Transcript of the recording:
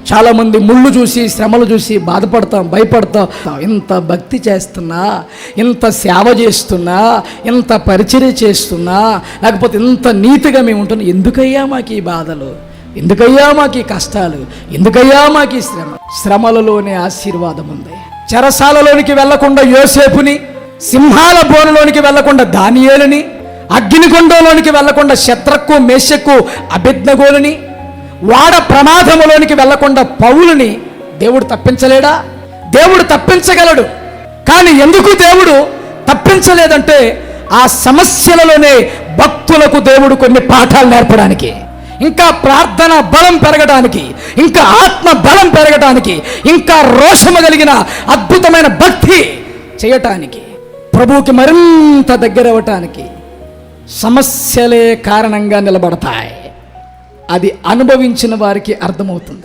చాలామంది ముళ్ళు చూసి శ్రమలు చూసి బాధపడతాం, భయపడతాం. ఇంత భక్తి చేస్తున్నా, ఇంత సేవ చేస్తున్నా, ఇంత పరిచర్య చేస్తున్నా, లేకపోతే ఇంత నీతిగా మేము ఉంటున్నాం, ఎందుకయ్యా మాకు ఈ బాధలు, ఎందుకయ్యా మాకు ఈ కష్టాలు, ఎందుకయ్యా మాకు ఈ శ్రమ? శ్రమలలోనే ఆశీర్వాదం ఉంది. చెరసాలలోనికి వెళ్లకుండా యోసేపుని, సింహాల బోనులోనికి వెళ్లకుండా దానియేలుని, అగ్నిగుండంలోనికి వెళ్లకుండా శద్రకు మేషకు అబేద్నెగోని, వాడ ప్రమాదములోనికి వెళ్లకుండా పౌలుని దేవుడు తప్పించలేడా? దేవుడు తప్పించగలడు. కానీ ఎందుకు దేవుడు తప్పించలేదంటే ఆ సమస్యలలోనే భక్తులకు దేవుడు కొన్ని పాఠాలు నేర్పడానికి, ఇంకా ప్రార్థన బలం పెరగడానికి, ఇంకా ఆత్మ బలం పెరగడానికి, ఇంకా రోషము కలిగిన అద్భుతమైన భక్తి చేయటానికి, ప్రభువుకి మరింత దగ్గర అవ్వటానికి సమస్యలే కారణంగా నిలబడతాయి. అది అనుభవించిన వారికి అర్థమవుతుంది.